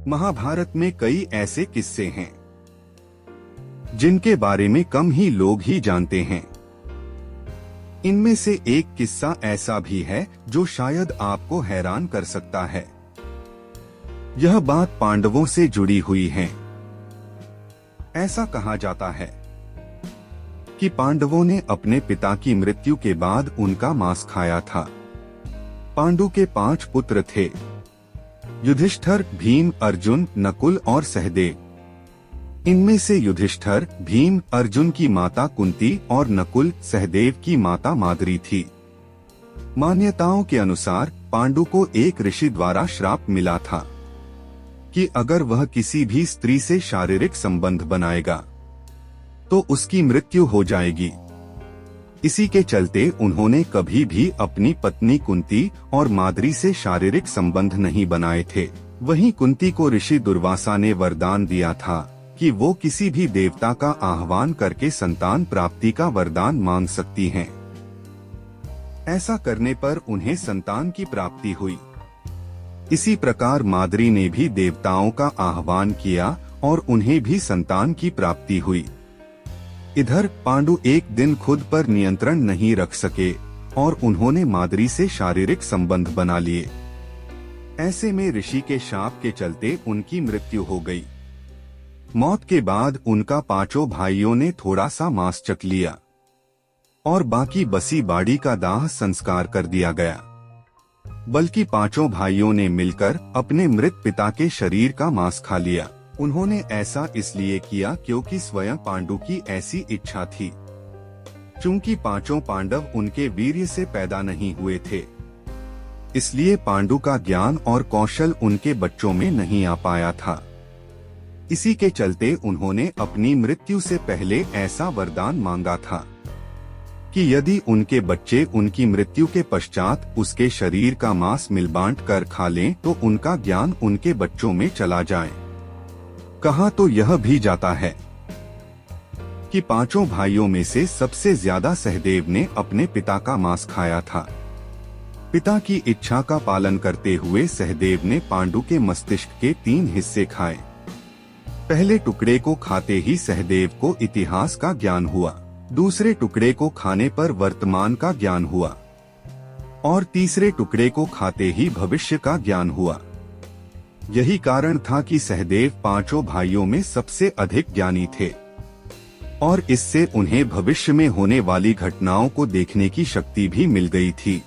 महाभारत में कई ऐसे किस्से हैं जिनके बारे में कम ही लोग ही जानते हैं। इनमें से एक किस्सा ऐसा भी है जो शायद आपको हैरान कर सकता है। यह बात पांडवों से जुड़ी हुई है। ऐसा कहा जाता है कि पांडवों ने अपने पिता की मृत्यु के बाद उनका मांस खाया था। पांडु के 5 पुत्र थे, युधिष्ठिर, भीम, अर्जुन, नकुल और सहदेव। इनमें से युधिष्ठिर, भीम, अर्जुन की माता कुंती और नकुल, सहदेव की माता माद्री थी। मान्यताओं के अनुसार पांडु को एक ऋषि द्वारा श्राप मिला था कि अगर वह किसी भी स्त्री से शारीरिक संबंध बनाएगा तो उसकी मृत्यु हो जाएगी। इसी के चलते उन्होंने कभी भी अपनी पत्नी कुंती और माद्री से शारीरिक संबंध नहीं बनाए थे। वहीं कुंती को ऋषि दुर्वासा ने वरदान दिया था कि वो किसी भी देवता का आह्वान करके संतान प्राप्ति का वरदान मांग सकती हैं। ऐसा करने पर उन्हें संतान की प्राप्ति हुई। इसी प्रकार माद्री ने भी देवताओं का आह्वान किया और उन्हें भी संतान की प्राप्ति हुई। इधर पांडु एक दिन खुद पर नियंत्रण नहीं रख सके और उन्होंने माद्री से शारीरिक संबंध बना लिए। ऐसे में ऋषि के शाप के चलते उनकी मृत्यु हो गई। मौत के बाद उनका 5 भाइयों ने थोड़ा सा मांस चख लिया और बाकी बसी बाड़ी का दाह संस्कार कर दिया गया। बल्कि 5 भाइयों ने मिलकर अपने मृत पिता के शरीर का मांस खा लिया। उन्होंने ऐसा इसलिए किया क्योंकि स्वयं पांडु की ऐसी इच्छा थी। चूंकि 5 पांडव उनके वीर्य से पैदा नहीं हुए थे, इसलिए पांडु का ज्ञान और कौशल उनके बच्चों में नहीं आ पाया था। इसी के चलते उन्होंने अपनी मृत्यु से पहले ऐसा वरदान मांगा था कि यदि उनके बच्चे उनकी मृत्यु के पश्चात उसके शरीर का मांस मिल बांट कर खा लें तो उनका ज्ञान उनके बच्चों में चला जाए। कहा तो यह भी जाता है कि 5 भाइयों में से सबसे ज्यादा सहदेव ने अपने पिता का मांस खाया था। पिता की इच्छा का पालन करते हुए सहदेव ने पांडु के मस्तिष्क के 3 हिस्से खाए। पहले टुकड़े को खाते ही सहदेव को इतिहास का ज्ञान हुआ, दूसरे टुकड़े को खाने पर वर्तमान का ज्ञान हुआ और तीसरे टुकड़े को खाते ही भविष्य का ज्ञान हुआ। यही कारण था कि सहदेव 5 भाइयों में सबसे अधिक ज्ञानी थे और इससे उन्हें भविष्य में होने वाली घटनाओं को देखने की शक्ति भी मिल गई थी।